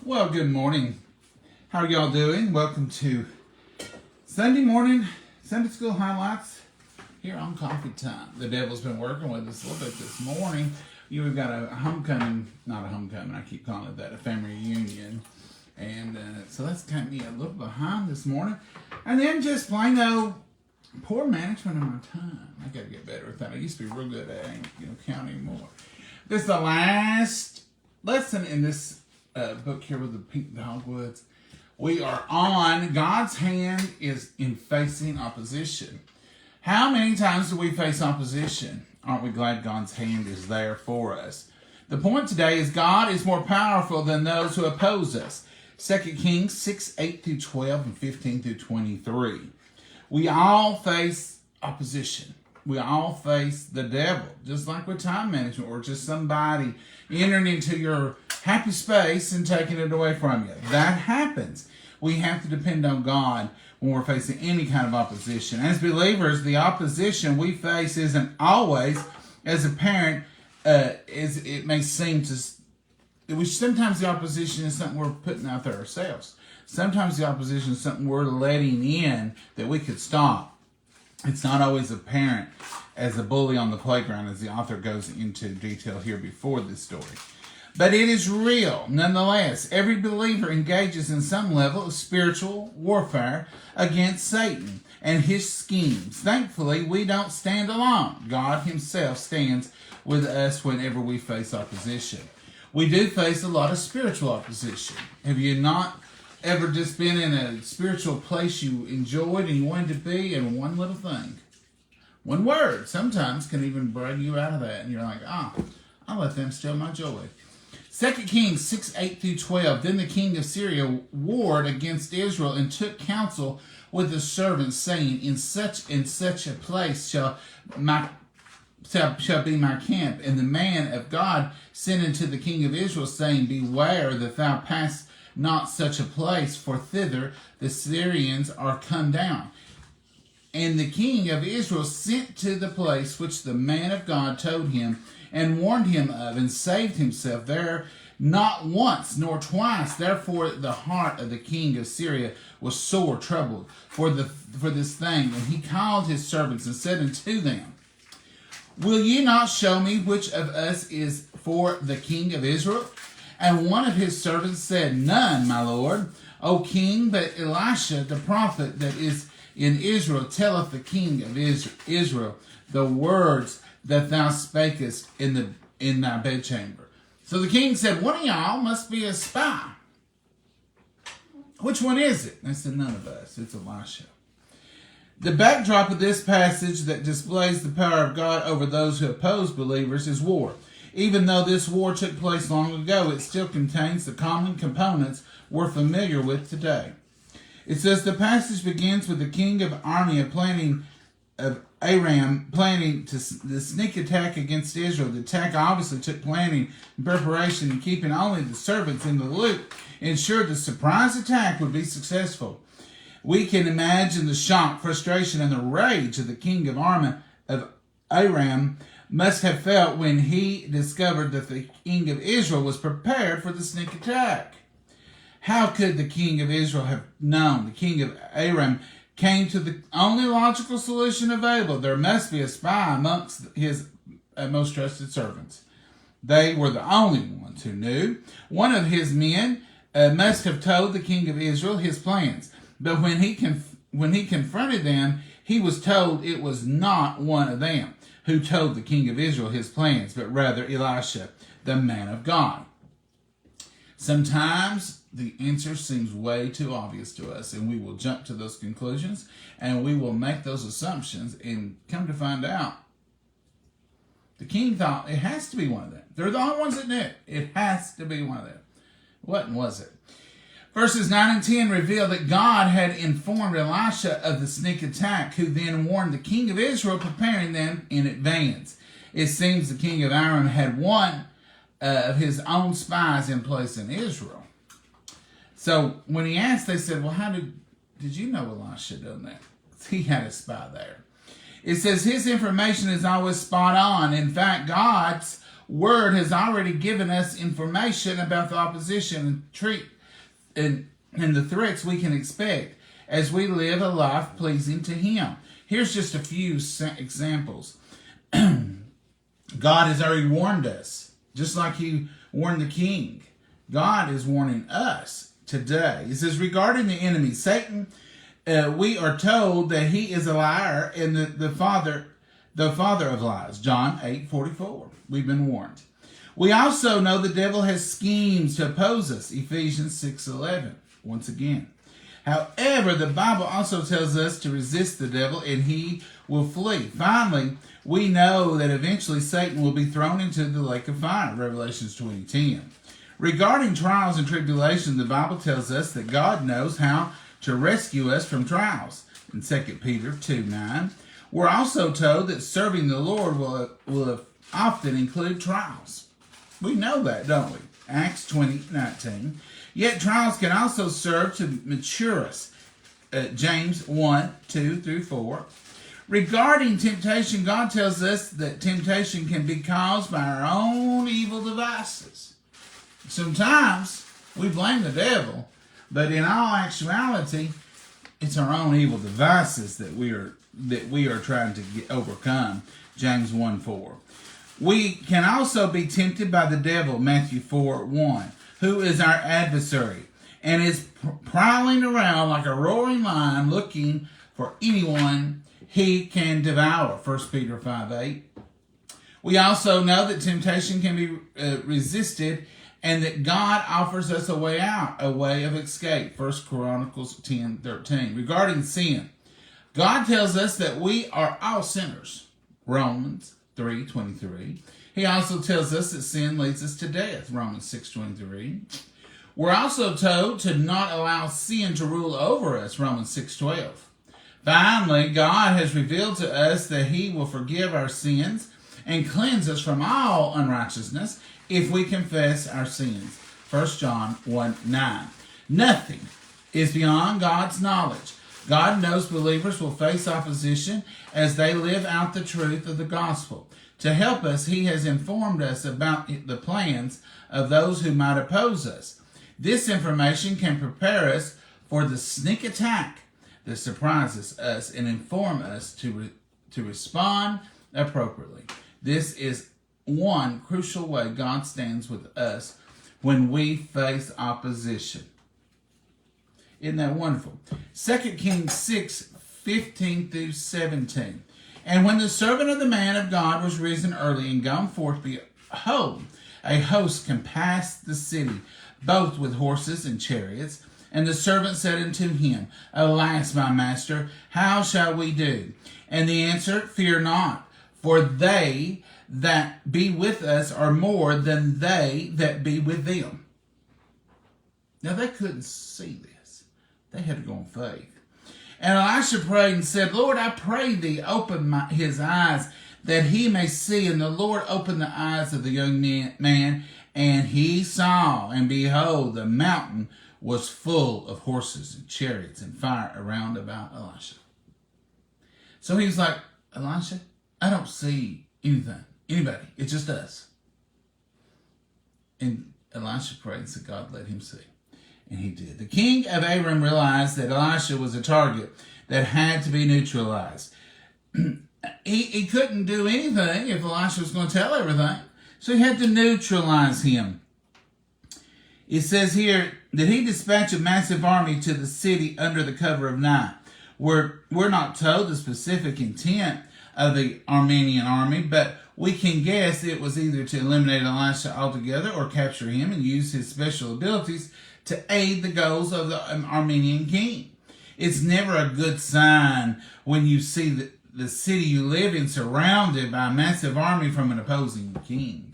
Well, good morning. How are y'all doing? Welcome to Sunday morning Sunday school highlights here on Coffee Time. The devil's been working with us a little bit this morning. We've got a homecoming, not a homecoming, I keep calling it that, a family reunion. And so that's kind of me a little behind this morning. And then just plain old poor management of my time. I got to get better with that. I used to be real good at counting more. This is the last lesson in this book here with the pink dogwoods. We are on God's hand is in facing opposition. How many times do we face opposition? Aren't we glad God's hand is there for us? The point today is God is more powerful than those who oppose us. 2 Kings 6, 8 through 12 and 15 through 23. We all face opposition. We all face the devil, just like with time management or just somebody entering into your happy space and taking it away from you. That happens. We have to depend on God when we're facing any kind of opposition. As believers, the opposition we face isn't always as apparent as it may seem to. Sometimes the opposition is something we're putting out there ourselves. Sometimes the opposition is something we're letting in that we could stop. It's not always apparent as a bully on the playground, as the author goes into detail here before this story. But it is real, nonetheless. Every believer engages in some level of spiritual warfare against Satan and his schemes. Thankfully, we don't stand alone. God himself stands with us whenever we face opposition. We do face a lot of spiritual opposition. Have you not ever just been in a spiritual place you enjoyed and you wanted to be, and one little thing, one word, sometimes can even bring you out of that, and you're like, I'll let them steal my joy. 2 Kings 6, 8 through 12. Then the king of Syria warred against Israel and took counsel with his servants, saying, In such a place shall be my camp. And the man of God sent unto the king of Israel, saying, Beware that thou pass not such a place, for thither the Syrians are come down. And the king of Israel sent to the place which the man of God told him, and warned him of, and saved himself there not once nor twice. Therefore the heart of the king of Syria was sore troubled for this thing. And he called his servants and said unto them, Will ye not show me which of us is for the king of Israel? And one of his servants said, None, my lord, O king, but Elisha the prophet that is in Israel telleth the king of Israel the words that thou spakest in thy bedchamber. So the king said, One of y'all must be a spy. Which one is it? I said, None of us. It's Elisha. The backdrop of this passage that displays the power of God over those who oppose believers is war. Even though this war took place long ago, it still contains the common components we're familiar with today. It says the passage begins with the king of Aram planning the sneak attack against Israel. The attack obviously took planning and preparation, and keeping only the servants in the loop ensured the surprise attack would be successful. We can imagine the shock, frustration, and the rage of the king of Aram must have felt when he discovered that the king of Israel was prepared for the sneak attack. How could the king of Israel have known? The king of Aram came to the only logical solution available. There must be a spy amongst his most trusted servants. They were the only ones who knew. One of his men must have told the king of Israel his plans. But when he confronted them, he was told it was not one of them who told the king of Israel his plans, but rather Elisha, the man of God. Sometimes the answer seems way too obvious to us, and we will jump to those conclusions, and we will make those assumptions, and come to find out, the king thought it has to be one of them. They're the only ones that knew. It has to be one of them. What was it? Verses 9 and 10 reveal that God had informed Elisha of the sneak attack, who then warned the king of Israel, preparing them in advance. It seems the king of Aram had one of his own spies in place in Israel. So when he asked, they said, well, how did you know Elisha done that? He had a spy there. It says his information is always spot on. In fact, God's word has already given us information about the opposition and and the threats we can expect as we live a life pleasing to Him. Here's just a few examples. God has already warned us, just like He warned the king. God is warning us today. It says, regarding the enemy, Satan, we are told that he is a liar and the father of lies. John 8:44. We've been warned. We also know the devil has schemes to oppose us. Ephesians 6:11. Once again. However, the Bible also tells us to resist the devil and he will flee. Finally, we know that eventually Satan will be thrown into the lake of fire. Revelations 20:10. Regarding trials and tribulation, the Bible tells us that God knows how to rescue us from trials. In 2 Peter 2:9. We're also told that serving the Lord will often include trials. We know that, don't we? Acts 20:19. Yet trials can also serve to mature us. James 1:2-4. Regarding temptation, God tells us that temptation can be caused by our own evil devices. Sometimes we blame the devil, but in all actuality, it's our own evil devices that we are trying to overcome. James 1:4. We can also be tempted by the devil. Matthew 4:1. Who is our adversary and is prowling around like a roaring lion looking for anyone he can devour. 1 Peter 5:8. We also know that temptation can be resisted and that God offers us a way out, a way of escape. 1 Chronicles 10:13. Regarding sin, God tells us that we are all sinners. Romans 3:23. He also tells us that sin leads us to death. Romans 6:23. We're also told to not allow sin to rule over us. Romans 6:12. Finally, God has revealed to us that He will forgive our sins and cleanse us from all unrighteousness if we confess our sins. 1 John 1:9. Nothing is beyond God's knowledge. God knows believers will face opposition as they live out the truth of the gospel. To help us, He has informed us about the plans of those who might oppose us. This information can prepare us for the sneak attack that surprises us and inform us to respond appropriately. This is one crucial way God stands with us when we face opposition. Isn't that wonderful? 2 Kings 6:15-17. And when the servant of the man of God was risen early and gone forth, behold, a host compassed the city, both with horses and chariots. And the servant said unto him, Alas, my master, how shall we do? And the answer, Fear not, for they that be with us are more than they that be with them. Now they couldn't see this. They had to go on faith. And Elisha prayed and said, Lord, I pray thee, open his eyes that he may see. And the Lord opened the eyes of the young man, and he saw, and behold, the mountain was full of horses and chariots and fire around about Elisha. So he was like, Elisha, I don't see anybody. It's just us. And Elisha prayed and said, God, let him see. And he did. The king of Aram realized that Elisha was a target that had to be neutralized. He couldn't do anything if Elisha was going to tell everything. So he had to neutralize him. It says here that he dispatched a massive army to the city under the cover of night. We're not told the specific intent of the Armenian army, but we can guess it was either to eliminate Elisha altogether or capture him and use his special abilities to aid the goals of the Armenian king. It's never a good sign when you see the city you live in surrounded by a massive army from an opposing king.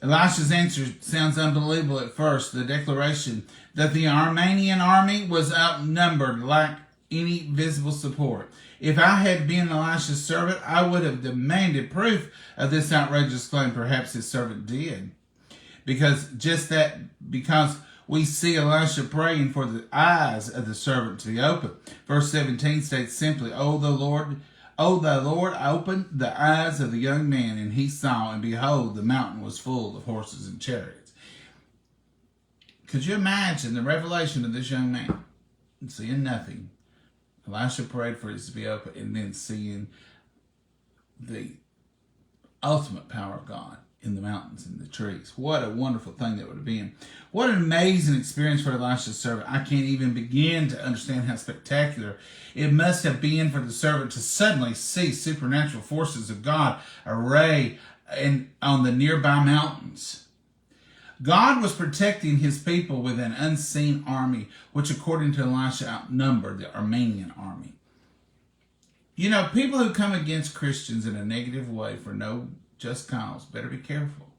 Elisha's answer sounds unbelievable at first. The declaration that the Armenian army was outnumbered lacked any visible support. If I had been Elisha's servant, I would have demanded proof of this outrageous claim. Perhaps his servant did. Because we see Elisha praying for the eyes of the servant to be open. Verse 17 states simply, O the Lord, opened the eyes of the young man, and he saw, and behold, the mountain was full of horses and chariots. Could you imagine the revelation of this young man? Seeing nothing. Elisha prayed for it to be open, and then seeing the ultimate power of God in the mountains and the trees. What a wonderful thing that would have been. What an amazing experience for Elisha's servant. I can't even begin to understand how spectacular it must have been for the servant to suddenly see supernatural forces of God array on the nearby mountains. God was protecting his people with an unseen army, which according to Elisha outnumbered the Aramean army. You know, people who come against Christians in a negative way for no just cause better be careful.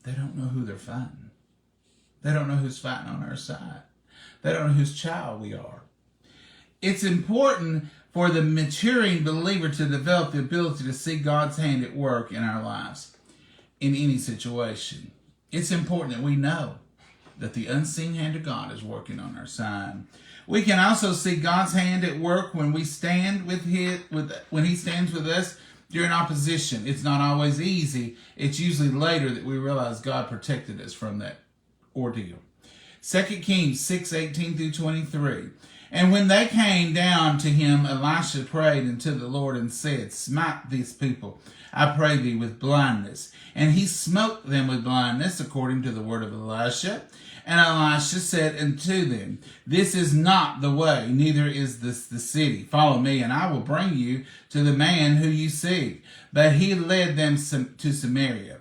They don't know who they're fighting. They don't know who's fighting on our side. They don't know whose child we are. It's important for the maturing believer to develop the ability to see God's hand at work in our lives in any situation. It's important that we know that the unseen hand of God is working on our side. We can also see God's hand at work when we stand when He stands with us during opposition. It's not always easy. It's usually later that we realize God protected us from that ordeal. 2 Kings 6:18-23. And when they came down to him, Elisha prayed unto the Lord and said, Smite these people, I pray thee, with blindness. And he smote them with blindness, according to the word of Elisha. And Elisha said unto them, This is not the way, neither is this the city. Follow me, and I will bring you to the man who you seek. But he led them to Samaria.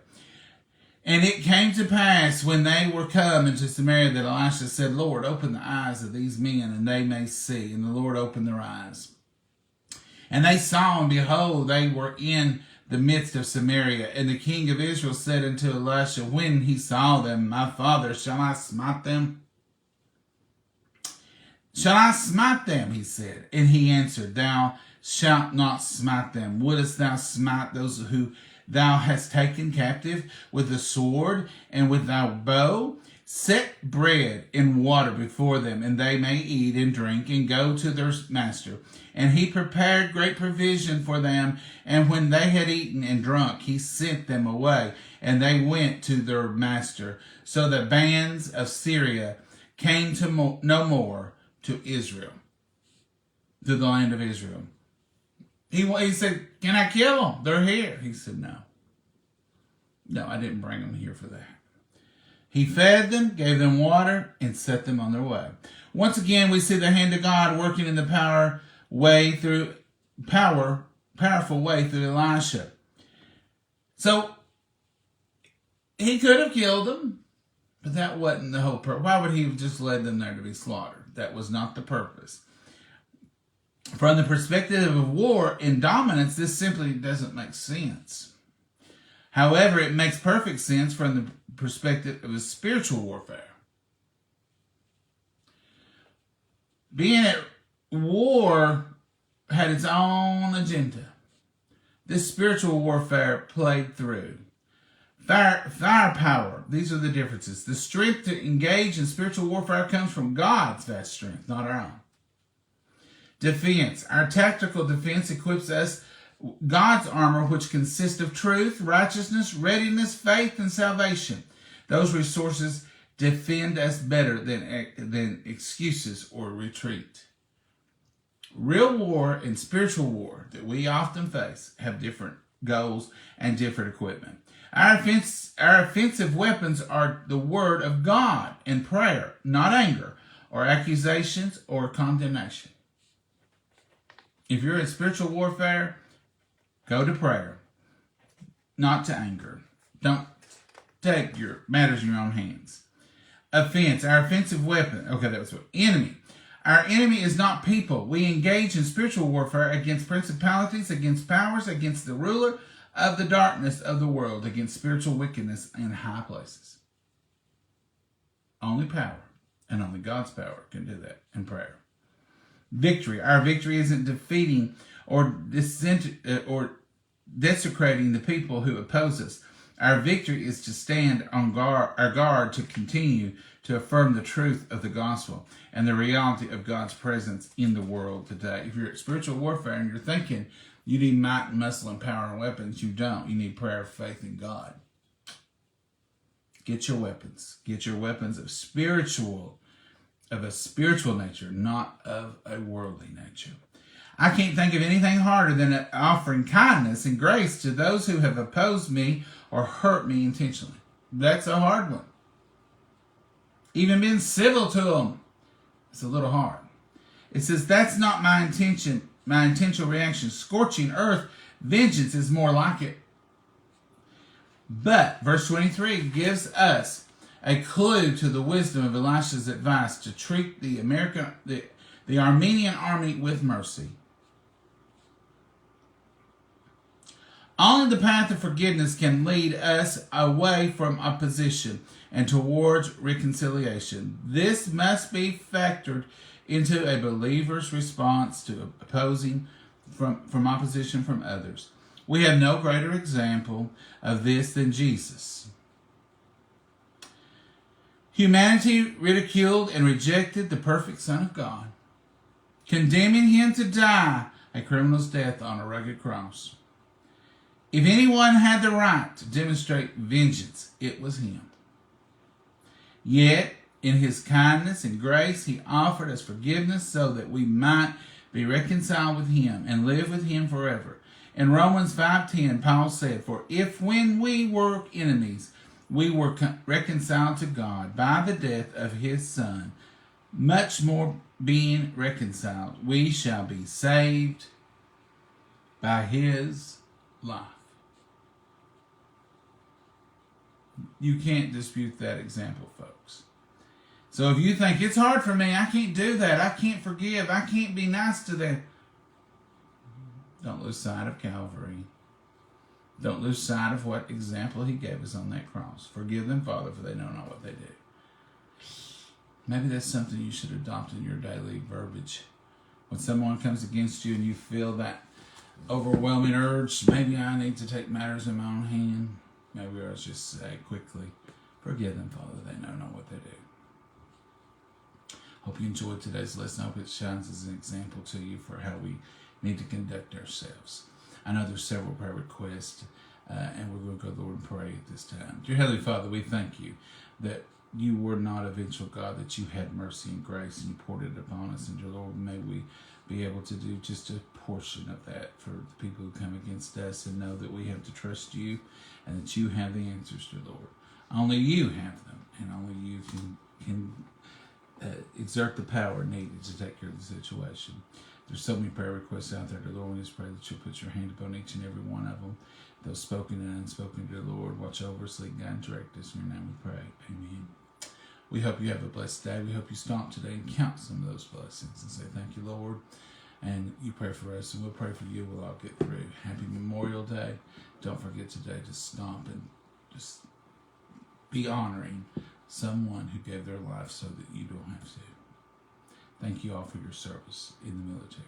And it came to pass, when they were come into Samaria, that Elisha said, Lord, open the eyes of these men, and they may see. And the Lord opened their eyes. And they saw, and behold, they were in the midst of Samaria. And the king of Israel said unto Elisha, when he saw them, My father, shall I smite them? Shall I smite them? He said. And he answered, Thou shalt not smite them. Wouldest thou smite those who thou hast taken captive with the sword and with thy bow? Set bread and water before them, and they may eat and drink and go to their master. And he prepared great provision for them. And when they had eaten and drunk, he sent them away, and they went to their master. So the bands of Syria came to no more to Israel, to the land of Israel. He said, Can I kill them? They're here. He said, No. No, I didn't bring them here for that. He fed them, gave them water, and set them on their way. Once again, we see the hand of God working in the powerful way through Elisha. So, he could have killed them, but that wasn't the whole purpose. Why would he have just led them there to be slaughtered? That was not the purpose. From the perspective of war and dominance, this simply doesn't make sense. However, it makes perfect sense from the perspective of a spiritual warfare. Being at war had its own agenda. This spiritual warfare played through. Firepower, these are the differences. The strength to engage in spiritual warfare comes from God's vast strength, not our own. Defense. Our tactical defense equips us God's armor, which consists of truth, righteousness, readiness, faith, and salvation. Those resources defend us better than excuses or retreat. Real war and spiritual war that we often face have different goals and different equipment. Our offensive weapons are the word of God and prayer, not anger or accusations or condemnation. If you're in spiritual warfare, go to prayer, not to anger. Don't take your matters in your own hands. Offense, our offensive weapon. Okay, that was what. Enemy. Our enemy is not people. We engage in spiritual warfare against principalities, against powers, against the ruler of the darkness of the world, against spiritual wickedness in high places. Only power and only God's power can do that in prayer. Victory. Our victory isn't defeating or desecrating the people who oppose us. Our victory is to stand on our guard to continue to affirm the truth of the gospel and the reality of God's presence in the world today. If you're at spiritual warfare and you're thinking you need might and muscle and power and weapons, you don't. You need prayer, faith, in God. Get your weapons. Get your weapons of a spiritual nature, not of a worldly nature. I can't think of anything harder than offering kindness and grace to those who have opposed me or hurt me intentionally. That's a hard one. Even being civil to them, it's a little hard. It says, that's not my intention, my intentional reaction. Scorching earth, vengeance is more like it. But, verse 23 gives us a clue to the wisdom of Elisha's advice to treat the Armenian army with mercy. Only the path of forgiveness can lead us away from opposition and towards reconciliation. This must be factored into a believer's response to from opposition from others. We have no greater example of this than Jesus. Humanity ridiculed and rejected the perfect Son of God, condemning him to die a criminal's death on a rugged cross. If anyone had the right to demonstrate vengeance, it was him. Yet, in his kindness and grace, he offered us forgiveness so that we might be reconciled with him and live with him forever. In Romans 5:10, Paul said, for if when we were enemies, we were reconciled to God by the death of his Son, much more being reconciled, we shall be saved by his life. You can't dispute that example, folks. So if you think it's hard for me, I can't do that, I can't forgive, I can't be nice to them, don't lose sight of Calvary. Don't lose sight of what example he gave us on that cross. Forgive them, Father, for they know not what they do. Maybe that's something you should adopt in your daily verbiage. When someone comes against you and you feel that overwhelming urge, maybe I need to take matters in my own hand. Maybe I'll just say quickly, forgive them, Father, they know not what they do. Hope you enjoyed today's lesson. I hope it shines as an example to you for how we need to conduct ourselves. I know there's several prayer requests, and we're going to go, Lord, and pray at this time. Dear Heavenly Father, we thank you that you were not a vengeful God, that you had mercy and grace, and you poured it upon us. And dear Lord, may we be able to do just a portion of that for the people who come against us, and know that we have to trust you and that you have the answers, dear Lord. Only you have them, and only you can exert the power needed to take care of the situation. There's so many prayer requests out there, dear Lord. We just pray that you'll put your hand upon each and every one of them. Those spoken and unspoken, dear Lord. Watch over us, lead, guide, and direct us. In your name we pray. Amen. We hope you have a blessed day. We hope you stomp today and count some of those blessings and say, thank you, Lord. And you pray for us, and we'll pray for you. We'll all get through. Happy Memorial Day. Don't forget today to stomp and just be honoring someone who gave their life so that you don't have to. Thank you all for your service in the military.